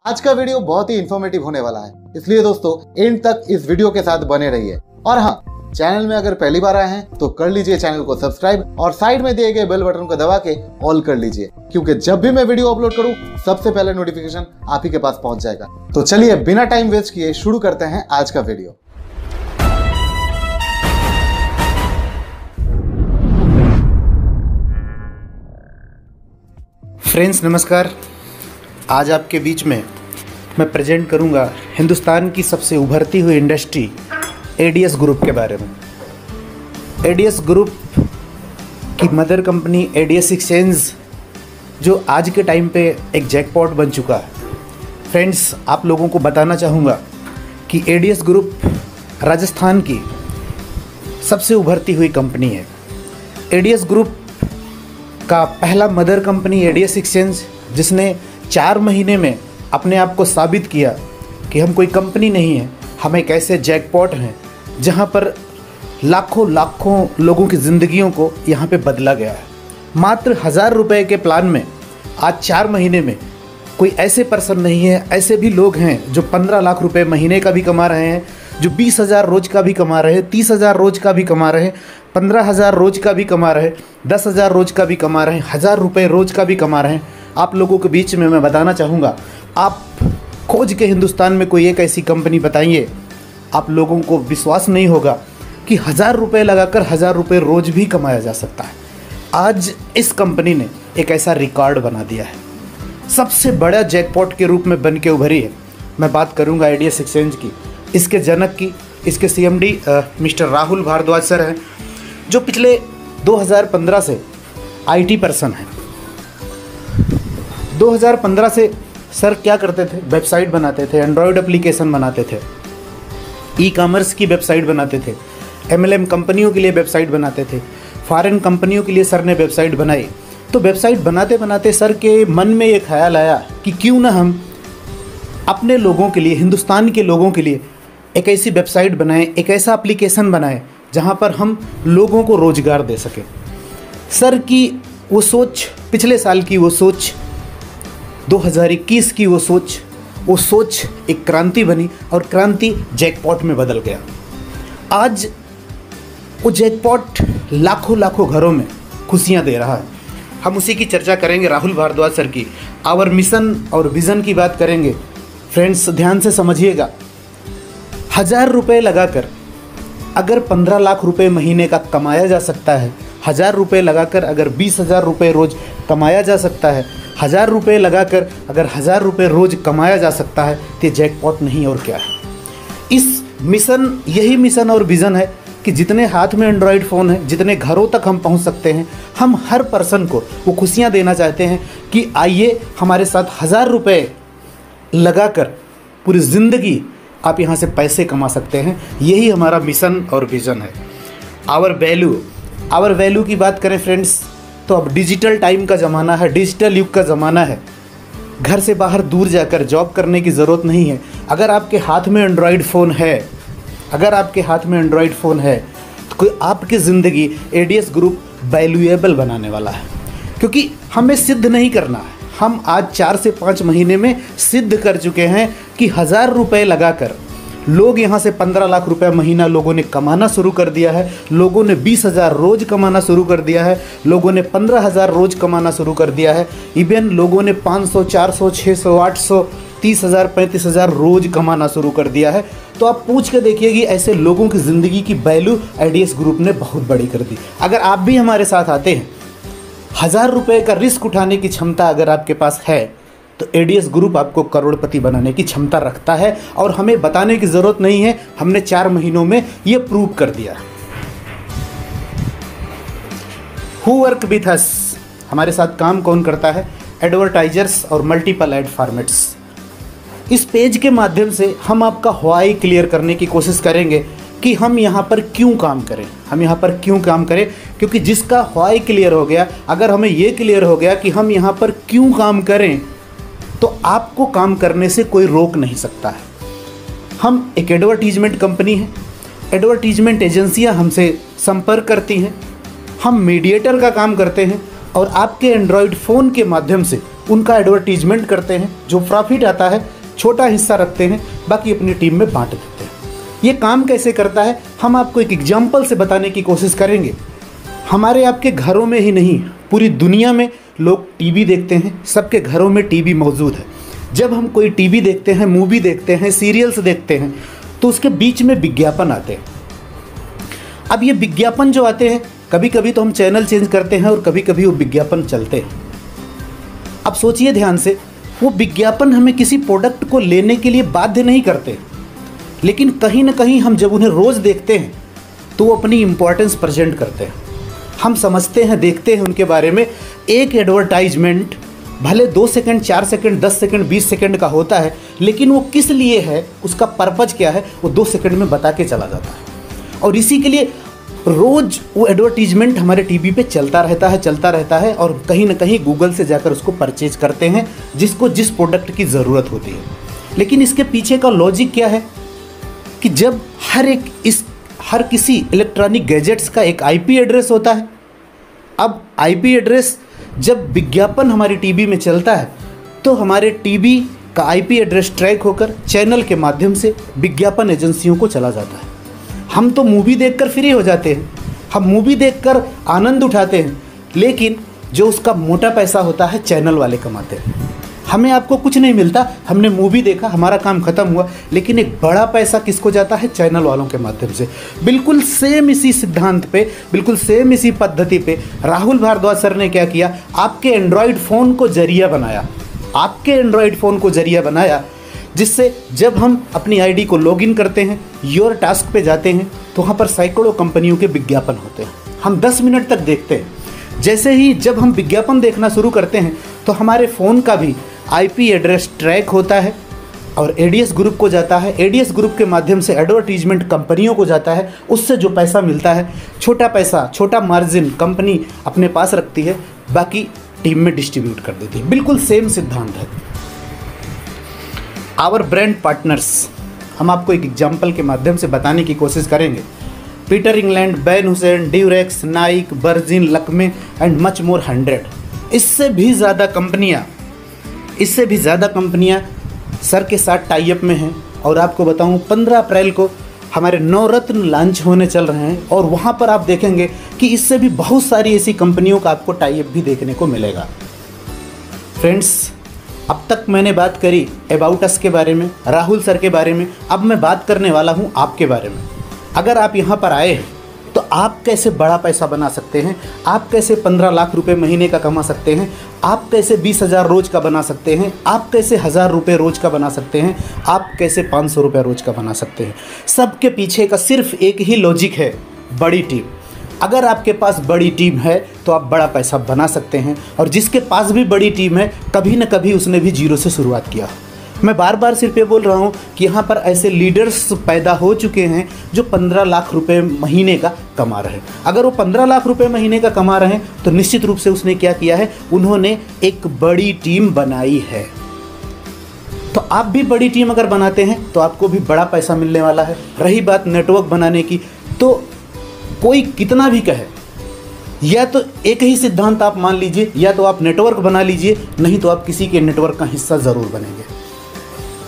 आज का वीडियो बहुत ही इंफॉर्मेटिव होने वाला है, इसलिए दोस्तों एंड तक इस वीडियो के साथ बने रहिए। और हाँ, चैनल में अगर पहली बार आए हैं तो कर लीजिए चैनल को सब्सक्राइब और साइड में दिए गए बेल बटन को दबा के ऑल कर लीजिए, क्योंकि जब भी मैं वीडियो अपलोड करूं सबसे पहले नोटिफिकेशन आप ही के पास पहुंच जाएगा। तो चलिए बिना टाइम वेस्ट किए शुरू करते हैं आज का वीडियो। फ्रेंड्स नमस्कार। आज आपके बीच में मैं प्रेजेंट करूंगा हिंदुस्तान की सबसे उभरती हुई इंडस्ट्री एडीएस ग्रुप के बारे में। एडीएस ग्रुप की मदर कंपनी एडीएस एक्सचेंज जो आज के टाइम पे एक जैकपॉट बन चुका है। फ्रेंड्स, आप लोगों को बताना चाहूँगा कि एडीएस ग्रुप राजस्थान की सबसे उभरती हुई कंपनी है। एडीएस ग्रुप का पहला मदर कंपनी एडीएस एक्सचेंज, जिसने 4 महीने में अपने आप को साबित किया कि हम कोई कंपनी नहीं है, हम एक ऐसे जैकपॉट हैं जहां पर लाखों लोगों की ज़िंदगियों को यहां पे बदला गया है। मात्र 1000 रुपये के प्लान में आज 4 महीने में कोई ऐसे पर्सन नहीं है, ऐसे भी लोग हैं जो 15 लाख रुपए महीने का भी कमा रहे हैं, जो 20,000 रोज़ का भी कमा रहे हैं, 30,000 रोज़ का भी कमा रहे हैं, 15,000 रोज़ का भी कमा रहे हैं, 10,000 रोज़ का भी कमा रहे हैं, 1000 रुपये रोज़ का भी कमा रहे हैं। आप लोगों के बीच में मैं बताना चाहूँगा, आप खोज के हिंदुस्तान में कोई एक ऐसी कंपनी बताइए, आप लोगों को विश्वास नहीं होगा कि 1000 रुपये लगाकर 1000 रुपये रोज़ भी कमाया जा सकता है। आज इस कंपनी ने एक ऐसा रिकॉर्ड बना दिया है, सबसे बड़ा जैकपॉट के रूप में बन के उभरी है। मैं बात करूँगा एडीएस एक्सचेंज की, इसके जनक की। इसके CMD mister Rahul Bhardwaj sir हैं, जो पिछले 2015 से आईटी पर्सन हैं। 2015 से सर क्या करते थे? वेबसाइट बनाते थे, एंड्रॉयड एप्लीकेशन बनाते थे, ई कॉमर्स की वेबसाइट बनाते थे, एमएलएम कंपनियों के लिए वेबसाइट बनाते थे, फॉरेन कंपनियों के लिए सर ने वेबसाइट बनाई। तो वेबसाइट बनाते बनाते सर के मन में ये ख्याल आया कि क्यों ना हम अपने लोगों के लिए, हिंदुस्तान के लोगों के लिए एक ऐसी वेबसाइट बनाएं, एक ऐसा एप्लीकेशन बनाएं जहां पर हम लोगों को रोज़गार दे सकें। सर की वो सोच, पिछले साल की वो सोच, 2021 की वो सोच एक क्रांति बनी और क्रांति जैकपॉट में बदल गया। आज वो जैकपॉट लाखों घरों में खुशियां दे रहा है। हम उसी की चर्चा करेंगे, राहुल भारद्वाज सर की। आवर मिशन और विज़न की बात करेंगे। फ्रेंड्स ध्यान से समझिएगा, 1000 रुपये लगाकर अगर 15 लाख रुपए महीने का कमाया जा सकता है, 1000 रुपये लगाकर अगर 20,000 रुपये रोज़ कमाया जा सकता है, 1000 रुपये लगाकर अगर 1000 रुपये रोज़ कमाया जा सकता है, तो जैकपॉट नहीं और क्या है। इस मिशन, यही मिशन और विज़न है कि जितने हाथ में एंड्रॉयड फ़ोन है, जितने घरों तक हम पहुंच सकते हैं, हम हर पर्सन को वो खुशियां देना चाहते हैं कि आइए हमारे साथ 1000 रुपये लगाकर पूरी ज़िंदगी आप यहाँ से पैसे कमा सकते हैं। यही हमारा मिशन और विज़न है। आवर वैल्यू की बात करें फ्रेंड्स, तो अब डिजिटल टाइम का ज़माना है, डिजिटल युग का ज़माना है। घर से बाहर दूर जाकर जॉब करने की ज़रूरत नहीं है। अगर आपके हाथ में एंड्रॉयड फ़ोन है, तो कोई आपकी ज़िंदगी एडीएस ग्रुप वैल्यूएबल बनाने वाला है, क्योंकि हमें सिद्ध नहीं करना है। हम आज 4 से 5 महीने में सिद्ध कर चुके हैं कि 1000 रुपये लगाकर लोग यहाँ से 15 लाख रुपए महीना लोगों ने कमाना शुरू कर दिया है। लोगों ने 20,000 रोज़ कमाना शुरू कर दिया है। लोगों ने 15,000 रोज़ कमाना शुरू कर दिया है। इवन लोगों ने 500, 400, 600, 800, 30,000, 35,000 रोज़ कमाना शुरू कर दिया है। तो आप पूछ के देखिए कि ऐसे लोगों की ज़िंदगी की वैल्यू एडीएस ग्रुप ने बहुत बड़ी कर दी। अगर आप भी हमारे साथ आते हैं, 1000 रुपये का रिस्क उठाने की क्षमता अगर आपके पास है, तो एडीएस ग्रुप आपको करोड़पति बनाने की क्षमता रखता है। और हमें बताने की ज़रूरत नहीं है, हमने 4 महीनों में ये प्रूव कर दिया। हु वर्क विथ अस, हमारे साथ काम कौन करता है? एडवर्टाइजर्स और मल्टीपल एड फॉर्मेट्स। इस पेज के माध्यम से हम आपका व्हाई क्लियर करने की कोशिश करेंगे कि हम यहाँ पर क्यों काम करें, क्योंकि जिसका व्हाई क्लियर हो गया, अगर हमें ये क्लियर हो गया कि हम यहाँ पर क्यों काम करें, तो आपको काम करने से कोई रोक नहीं सकता है। हम एक एडवर्टीजमेंट कंपनी है, एडवर्टीजमेंट एजेंसियां हमसे संपर्क करती हैं, हम मीडिएटर का काम करते हैं और आपके एंड्रॉयड फ़ोन के माध्यम से उनका एडवर्टीजमेंट करते हैं। जो प्रॉफिट आता है छोटा हिस्सा रखते हैं, बाकी अपनी टीम में बांट देते हैं। ये काम कैसे करता है हम आपको एक एग्जाम्पल से बताने की कोशिश करेंगे। हमारे आपके घरों में ही नहीं, पूरी दुनिया में लोग टीवी देखते हैं, सबके घरों में टीवी मौजूद है। जब हम कोई टीवी देखते हैं, मूवी देखते हैं, सीरियल्स देखते हैं, तो उसके बीच में विज्ञापन आते हैं। अब ये विज्ञापन जो आते हैं, कभी कभी तो हम चैनल चेंज करते हैं और कभी कभी वो विज्ञापन चलते हैं। अब सोचिए ध्यान से, वो विज्ञापन हमें किसी प्रोडक्ट को लेने के लिए बाध्य नहीं करते, लेकिन कहीं ना कहीं हम जब उन्हें रोज़ देखते हैं तो वो अपनी इम्पोर्टेंस प्रेजेंट करते हैं। हम समझते हैं, देखते हैं उनके बारे में। एक एडवर्टाइजमेंट भले 2 सेकंड, 4 सेकंड, 10 सेकंड, 20 सेकंड का होता है, लेकिन वो किस लिए है, उसका पर्पज क्या है, वो 2 सेकंड में बता के चला जाता है। और इसी के लिए रोज़ वो एडवर्टीजमेंट हमारे टीवी पे चलता रहता है और कहीं ना कहीं गूगल से जाकर उसको परचेज करते हैं, जिसको जिस प्रोडक्ट की ज़रूरत होती है। लेकिन इसके पीछे का लॉजिक क्या है कि जब हर किसी इलेक्ट्रॉनिक गैजेट्स का एक आईपी एड्रेस होता है। अब आईपी एड्रेस जब विज्ञापन हमारी टीवी में चलता है तो हमारे टीवी का आईपी एड्रेस ट्रैक होकर चैनल के माध्यम से विज्ञापन एजेंसियों को चला जाता है। हम तो मूवी देखकर फ्री हो जाते हैं, हम मूवी देखकर आनंद उठाते हैं, लेकिन जो उसका मोटा पैसा होता है चैनल वाले कमाते हैं। हमें आपको कुछ नहीं मिलता, हमने मूवी देखा, हमारा काम खत्म हुआ, लेकिन एक बड़ा पैसा किसको जाता है, चैनल वालों के माध्यम से। बिल्कुल सेम इसी सिद्धांत पे, बिल्कुल सेम इसी पद्धति पे राहुल भारद्वाज सर ने क्या किया, आपके एंड्रॉयड फ़ोन को जरिया बनाया, जिससे जब हम अपनी आईडी को लॉगिन करते हैं, योर टास्क पे जाते हैं, तो वहाँ पर सैकड़ों कंपनियों के विज्ञापन होते हैं। हम 10 मिनट तक देखते हैं। जैसे ही जब हम विज्ञापन देखना शुरू करते हैं तो हमारे फ़ोन का भी आईपी एड्रेस ट्रैक होता है और एडीएस ग्रुप को जाता है। एडीएस ग्रुप के माध्यम से एडवर्टीजमेंट कंपनियों को जाता है। उससे जो पैसा मिलता है, छोटा मार्जिन कंपनी अपने पास रखती है, बाकी टीम में डिस्ट्रीब्यूट कर देती है। बिल्कुल सेम सिद्धांत है। आवर ब्रांड पार्टनर्स, हम आपको एक एग्जाम्पल के माध्यम से बताने की कोशिश करेंगे। Peter England, ban Hussain, Durex, Naik, virgin, Lakme and much more 100। इससे भी ज़्यादा कंपनियां सर के साथ टाई अप में हैं। और आपको बताऊं, 15 अप्रैल को हमारे नवरत्न लॉन्च होने चल रहे हैं और वहां पर आप देखेंगे कि इससे भी बहुत सारी ऐसी कंपनियों का आपको टाई अप भी देखने को मिलेगा। फ्रेंड्स, अब तक मैंने बात करी अबाउट अस के बारे में, राहुल सर के बारे में। अब मैं बात करने वाला हूं आपके बारे में। अगर आप यहां पर आए हैं तो आप कैसे बड़ा पैसा बना सकते हैं, आप कैसे 15 लाख रुपए महीने का कमा सकते हैं, आप कैसे 20,000 रोज का बना सकते हैं, आप कैसे 1,000 रुपये रोज का बना सकते हैं, आप कैसे 500 रुपये रोज का बना सकते हैं। सबके पीछे का सिर्फ एक ही लॉजिक है, बड़ी टीम। अगर आपके पास बड़ी टीम है तो आप बड़ा पैसा बना सकते हैं। और जिसके पास भी बड़ी टीम है, कभी न कभी उसने भी जीरो से शुरुआत किया। मैं बार बार सिर्फ ये बोल रहा हूँ कि यहाँ पर ऐसे लीडर्स पैदा हो चुके हैं जो 15 लाख रुपए महीने का कमा रहे हैं। अगर वो 15 लाख रुपए महीने का कमा रहे हैं तो निश्चित रूप से उसने क्या किया है, उन्होंने एक बड़ी टीम बनाई है। तो आप भी बड़ी टीम अगर बनाते हैं तो आपको भी बड़ा पैसा मिलने वाला है। रही बात नेटवर्क बनाने की, तो कोई कितना भी कहे, या तो एक ही सिद्धांत आप मान लीजिए, या तो आप नेटवर्क बना लीजिए, नहीं तो आप किसी के नेटवर्क का हिस्सा ज़रूर बनेंगे।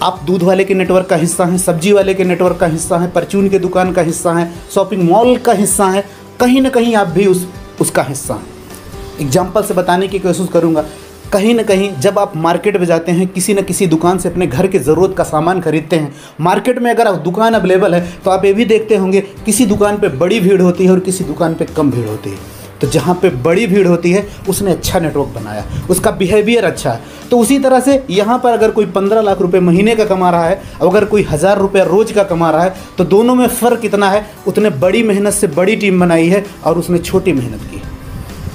आप दूध वाले के नेटवर्क का हिस्सा हैं, सब्जी वाले के नेटवर्क का हिस्सा हैं, परचून के दुकान का हिस्सा हैं, शॉपिंग मॉल का हिस्सा हैं, कहीं ना कहीं आप भी उसका हिस्सा हैं। एग्जाम्पल से बताने की कोशिश करूँगा। कहीं ना कहीं जब आप मार्केट में जाते हैं, किसी न किसी दुकान से अपने घर के ज़रूरत का सामान खरीदते हैं, मार्केट में अगर दुकान अवेलेबल है तो आप ये भी देखते होंगे किसी दुकान पे बड़ी भीड़ होती है और किसी दुकान पे कम भीड़ होती है। तो जहाँ पे बड़ी भीड़ होती है उसने अच्छा नेटवर्क बनाया, उसका बिहेवियर अच्छा है। तो उसी तरह से यहाँ पर अगर कोई 15 लाख रुपए महीने का कमा रहा है, अगर कोई 1,000 रुपये रोज का कमा रहा है, तो दोनों में फ़र्क इतना है, उसने बड़ी मेहनत से बड़ी टीम बनाई है और उसने छोटी मेहनत की।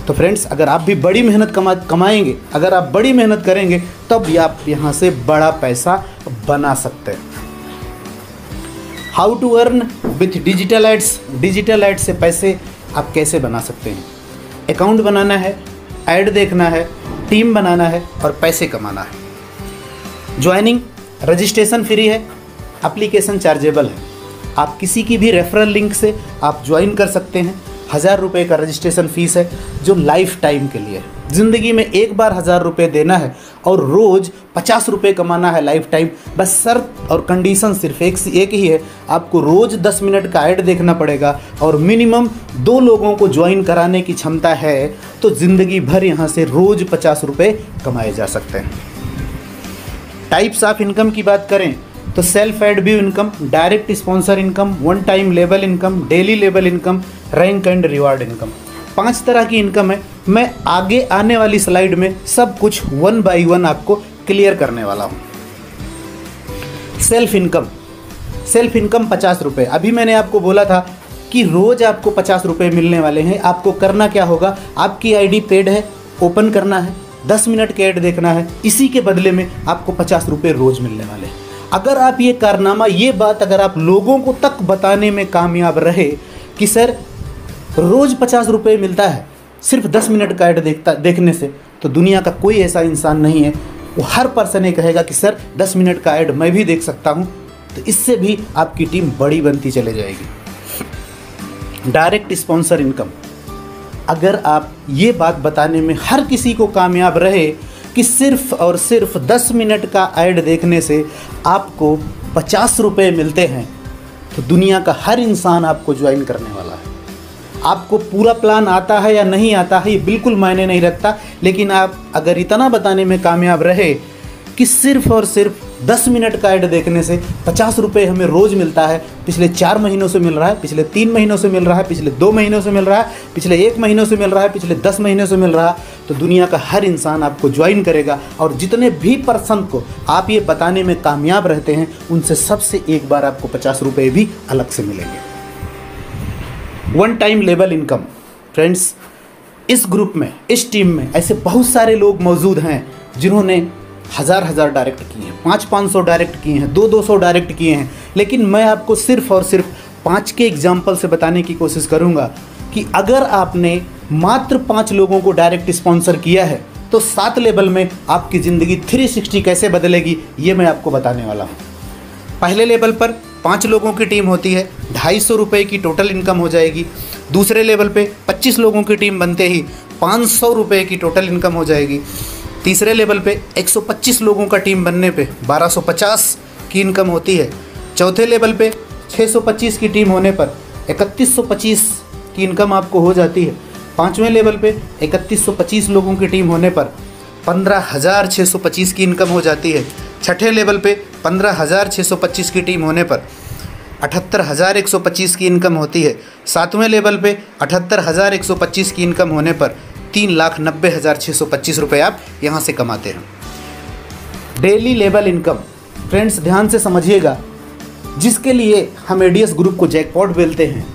तो फ्रेंड्स, अगर आप भी बड़ी मेहनत कमाएंगे, अगर आप बड़ी मेहनत करेंगे, तब भी आप यहाँ से बड़ा पैसा बना सकते हैं। How to earn with digital ads. Digital ads से पैसे आप कैसे बना सकते हैं। अकाउंट बनाना है, ऐड देखना है, टीम बनाना है और पैसे कमाना है। ज्वाइनिंग, रजिस्ट्रेशन फ्री है, एप्लीकेशन चार्जेबल है। आप किसी की भी रेफरल लिंक से आप ज्वाइन कर सकते हैं। 1,000 रुपये का रजिस्ट्रेशन फ़ीस है जो लाइफ टाइम के लिए है। ज़िंदगी में एक बार 1000 रुपये देना है और रोज़ 50 रुपये कमाना है लाइफ टाइम। बस शर्त और कंडीशन सिर्फ एक ही है, आपको रोज़ 10 मिनट का ऐड देखना पड़ेगा और मिनिमम 2 लोगों को ज्वाइन कराने की क्षमता है, तो ज़िंदगी भर यहाँ से रोज़ 50 रुपये कमाए जा सकते हैं। टाइप्स ऑफ इनकम की बात करें तो सेल्फ एडब्यू income, direct sponsor income, one time level income, daily level income, rank and reward income. 5 तरह की इनकम है। मैं आगे आने वाली स्लाइड में सब कुछ 1 बाय 1 आपको क्लियर करने वाला हूँ। सेल्फ इनकम 50 रुपये। अभी मैंने आपको बोला था कि रोज़ आपको 50 रुपये मिलने वाले हैं। आपको करना क्या होगा, आपकी आईडी पेड है, ओपन करना है, 10 मिनट के ऐड देखना है, इसी के बदले में आपको 50 रुपये रोज़ मिलने वाले हैं। अगर आप ये कारनामा, ये बात अगर आप लोगों को तक बताने में कामयाब रहे कि सर रोज़ 50 रुपये मिलता है सिर्फ 10 मिनट का ऐड देखने से, तो दुनिया का कोई ऐसा इंसान नहीं है, वो हर पर्सन ये कहेगा कि सर 10 मिनट का ऐड मैं भी देख सकता हूँ। तो इससे भी आपकी टीम बड़ी बनती चले जाएगी। डायरेक्ट स्पॉन्सर इनकम, अगर आप ये बात बताने में हर किसी को कामयाब रहे कि सिर्फ और सिर्फ 10 मिनट का ऐड देखने से आपको 50 रुपये मिलते हैं, तो दुनिया का हर इंसान आपको ज्वाइन करने वाला है। आपको पूरा प्लान आता है या नहीं आता है ये बिल्कुल मायने नहीं रखता, लेकिन आप अगर इतना बताने में कामयाब रहे कि सिर्फ और सिर्फ 10 मिनट का ऐड देखने से 50 रुपये हमें रोज़ मिलता है, पिछले 4 महीनों से मिल रहा है, पिछले 3 महीनों से मिल रहा है, पिछले 2 महीनों से मिल रहा है, पिछले 1 महीनों से मिल रहा है, पिछले 10 महीनों से मिल रहा है, तो दुनिया का हर इंसान आपको ज्वाइन करेगा। और जितने भी पर्सन को आप ये बताने में कामयाब रहते हैं, उनसे सबसे एक बार आपको 50 रुपये भी अलग से मिलेंगे। One time level income, friends, इस ग्रुप में, इस टीम में ऐसे बहुत सारे लोग मौजूद हैं जिन्होंने 1000 डायरेक्ट किए हैं, 500 डायरेक्ट किए हैं, 200 डायरेक्ट किए हैं। लेकिन मैं आपको सिर्फ और सिर्फ 5 के एग्जाम्पल से बताने की कोशिश करूंगा कि अगर आपने मात्र 5 लोगों को डायरेक्ट स्पॉन्सर किया है तो 7 लेवल में आपकी ज़िंदगी 360 कैसे बदलेगी, ये मैं आपको बताने वाला हूँ। पहले लेवल पर 5 लोगों की टीम होती है, 250 रुपये की टोटल इनकम हो जाएगी। दूसरे लेवल पे 25 लोगों की टीम बनते ही 500 रुपये की टोटल इनकम हो जाएगी। तीसरे लेवल पे 125 लोगों का टीम बनने पे 1250 की इनकम होती है। चौथे लेवल पे 625 की टीम होने पर 3125 की इनकम आपको हो जाती है। 5वें लेवल पे 3125 लोगों की टीम होने पर 15,625 की इनकम हो जाती है। छठे लेवल पे 15,625 की टीम होने पर 78,125 की इनकम होती है। 7वें लेवल पे 78,125 की इनकम होने पर 3,90,625 रुपये आप यहाँ से कमाते हैं। डेली लेवल इनकम, फ्रेंड्स ध्यान से समझिएगा, जिसके लिए हम एडीएस ग्रुप को जैकपॉट बोलते हैं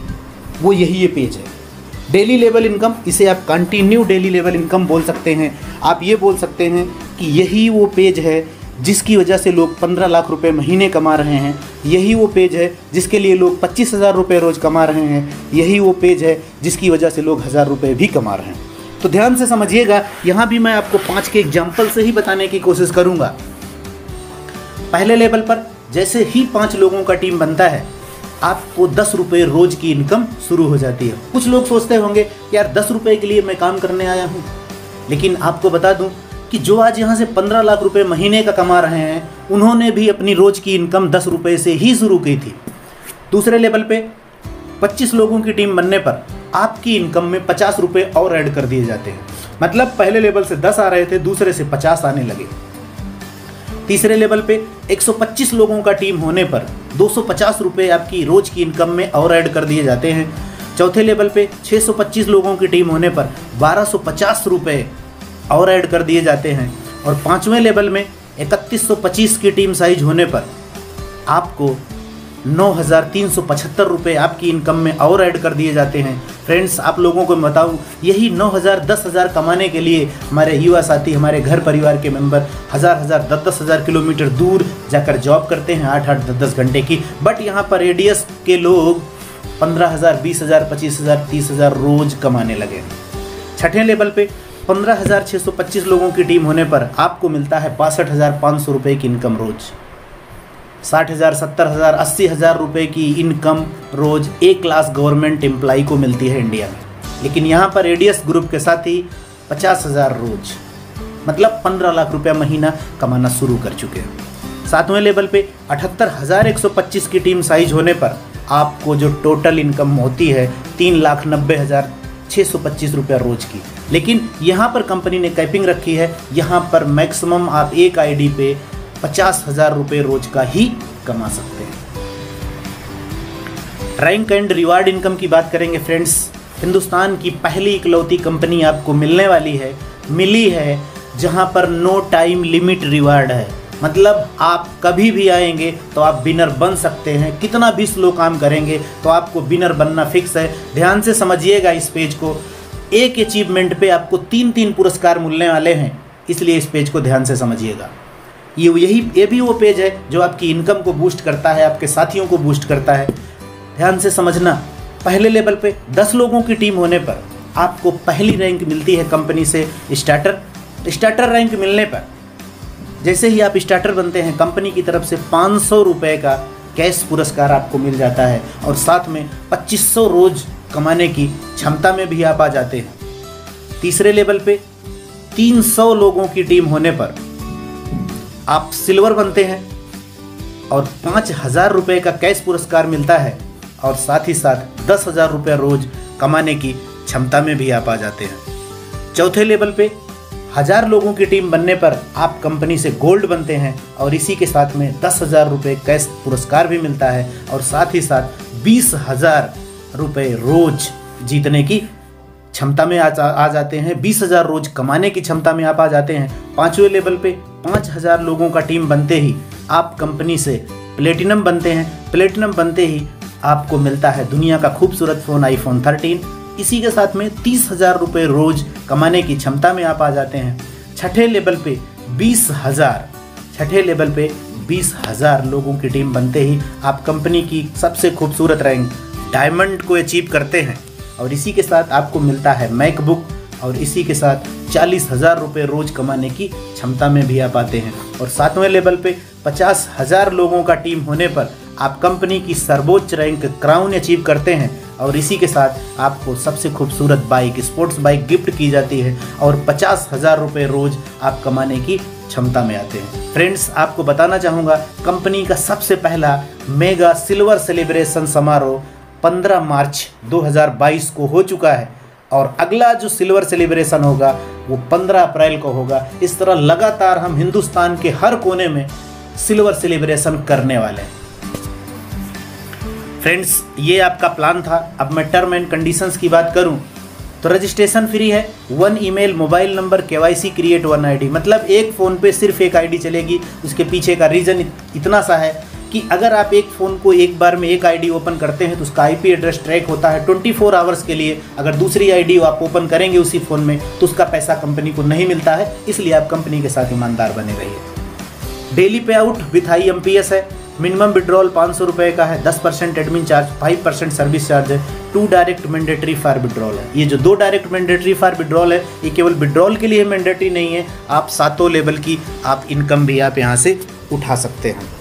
वो यही ये पेज है। डेली लेवल इनकम, इसे आप कंटिन्यू डेली लेवल इनकम बोल सकते हैं। आप ये बोल सकते हैं कि यही वो पेज है जिसकी वजह से लोग 15 लाख रुपए महीने कमा रहे हैं। यही वो पेज है जिसके लिए लोग 25,000 रुपये रोज़ कमा रहे हैं। यही वो पेज है जिसकी वजह से लोग 1000 रुपये भी कमा रहे हैं। तो ध्यान से समझिएगा, यहाँ भी मैं आपको 5 के एग्जाम्पल से ही बताने की कोशिश करूँगा। पहले लेवल पर जैसे ही 5 लोगों का टीम बनता है, आपको 10 रुपये रोज़ की इनकम शुरू हो जाती है। कुछ लोग सोचते होंगे यार 10 रुपये के लिए मैं काम करने आया हूँ, लेकिन आपको बता दूँ कि जो आज यहाँ से 15 लाख रुपए महीने का कमा रहे हैं, उन्होंने भी अपनी रोज़ की इनकम 10 रुपये से ही शुरू की थी। दूसरे लेवल पे 25 लोगों की टीम बनने पर आपकी इनकम में 50 रुपये और ऐड कर दिए जाते हैं। मतलब पहले लेवल से 10 आ रहे थे, दूसरे से 50 आने लगे। तीसरे लेवल पे 125 लोगों का टीम होने पर 250 रुपये आपकी रोज़ की इनकम में और ऐड कर दिए जाते हैं। चौथे लेवल पे 625 लोगों की टीम होने पर 1250 रुपये और ऐड कर दिए जाते हैं। और 5वें लेवल में 3125 की टीम साइज होने पर आपको 9,375 रुपये आपकी इनकम में और ऐड कर दिए जाते हैं। फ्रेंड्स, आप लोगों को बताऊं, यही 9,000 10,000 कमाने के लिए हमारे युवा साथी, हमारे घर परिवार के मेंबर 1000 10,000 किलोमीटर दूर जाकर जॉब करते हैं 8-8 10-10 घंटे की। बट यहाँ पर एडीएस के लोग 15,000 20,000 25,000 30,000 रोज़ कमाने लगे। छठे लेवल पे 15,625 लोगों की टीम होने पर आपको मिलता है 62,500 रुपये की इनकम रोज़। 60,000 70,000 80,000 रुपये की इनकम रोज़ एक क्लास गवर्नमेंट एम्प्लॉई को मिलती है इंडिया में। लेकिन यहाँ पर एडीएस ग्रुप के साथ ही 50,000 रोज, मतलब 15 लाख रुपया महीना कमाना शुरू कर चुके हैं। 7वें लेवल पे 78,125 की टीम साइज होने पर आपको जो टोटल इनकम होती है 3,90,625 रुपया रोज की। लेकिन यहाँ पर कंपनी ने कैपिंग रखी है, यहाँ पर मैक्सिमम आप एक आईडी पे 50,000 रुपये रोज का ही कमा सकते हैं। रैंक एंड रिवार्ड इनकम की बात करेंगे फ्रेंड्स, हिंदुस्तान की पहली इकलौती कंपनी आपको मिली है जहां पर नो टाइम लिमिट रिवार्ड है। मतलब आप कभी भी आएंगे तो आप विनर बन सकते हैं, कितना भी स्लो काम करेंगे तो आपको विनर बनना फिक्स है। ध्यान से समझिएगा इस पेज को, एक अचीवमेंट पे आपको 3-3 पुरस्कार मिलने वाले हैं, इसलिए इस पेज को ध्यान से समझिएगा। ये भी वो पेज है जो आपकी इनकम को बूस्ट करता है, आपके साथियों को बूस्ट करता है। ध्यान से समझना, पहले लेवल पे 10 लोगों की टीम होने पर आपको पहली रैंक मिलती है कंपनी से स्टार्टर रैंक मिलने पर जैसे ही आप स्टार्टर बनते हैं कंपनी की तरफ से 500 रुपये का कैश पुरस्कार आपको मिल जाता है और साथ में 2500 रोज कमाने की क्षमता में भी आप आ जाते हैं। तीसरे लेवल पे 300 लोगों की टीम होने पर आप सिल्वर बनते हैं और 5,000 रुपये का कैश पुरस्कार मिलता है और साथ ही साथ 10,000 रुपये रोज कमाने की क्षमता में भी आप आ जाते हैं। चौथे लेवल पे 1000 लोगों की टीम बनने पर आप कंपनी से गोल्ड बनते हैं और इसी के साथ में 10,000 रुपये कैश पुरस्कार भी मिलता है और साथ ही साथ 20,000 रुपये रोज जीतने की क्षमता में आ जाते हैं। 20,000 रोज कमाने की क्षमता में आप आ जाते हैं। 5वें लेवल पे 5,000 लोगों का टीम बनते ही आप कंपनी से प्लेटिनम बनते हैं। प्लेटिनम बनते ही आपको मिलता है दुनिया का खूबसूरत फ़ोन आईफोन 13। इसी के साथ में 30,000 रुपये रोज कमाने की क्षमता में आप आ जाते हैं। छठे लेवल पे 20,000 लोगों की टीम बनते ही आप कंपनी की सबसे खूबसूरत रैंक डायमंड को अचीव करते हैं और इसी के साथ आपको मिलता है मैकबुक और इसी के साथ 40,000 रुपये रोज कमाने की क्षमता में भी आप आते हैं। और 7वें लेवल पे 50,000 लोगों का टीम होने पर आप कंपनी की सर्वोच्च रैंक क्राउन अचीव करते हैं और इसी के साथ आपको सबसे खूबसूरत बाइक स्पोर्ट्स बाइक गिफ्ट की जाती है और 50,000 रुपये रोज आप कमाने की क्षमता में आते हैं। फ्रेंड्स, आपको बताना चाहूँगा कंपनी का सबसे पहला मेगा सिल्वर सेलिब्रेशन समारोह 15 मार्च 2022 को हो चुका है और अगला जो सिल्वर सेलिब्रेशन होगा वो 15 अप्रैल को होगा। इस तरह लगातार हम हिंदुस्तान के हर कोने में सिल्वर सेलिब्रेशन करने वाले हैं। फ्रेंड्स, ये आपका प्लान था। अब मैं टर्म एंड कंडीशंस की बात करूं तो रजिस्ट्रेशन फ्री है। 1 email, mobile number, KYC create 1 ID। मतलब एक फ़ोन पे सिर्फ एक ID चलेगी। उसके पीछे का रीज़न इतना सा है कि अगर आप एक फ़ोन को एक बार में एक ID ओपन करते हैं तो उसका IP एड्रेस ट्रैक होता है 24 आवर्स के लिए। अगर दूसरी ID आप ओपन करेंगे उसी फ़ोन में तो उसका पैसा कंपनी को नहीं मिलता है, इसलिए आप कंपनी के साथ ईमानदार बने रहिए। डेली पे आउट विथ IMPS है। मिनिमम विड्रॉल 500 रुपये का है। 10% एडमिन चार्ज, 5% सर्विस चार्ज है। 2 डायरेक्ट मैंडेटरी फॉर विड्रॉल है। ये जो 2 डायरेक्ट मैंडेटरी फॉर विड्रॉल है ये केवल विड्रॉल के लिए मैंडेटरी नहीं है, आप 7 लेवल की आप इनकम भी आप यहाँ से उठा सकते हैं।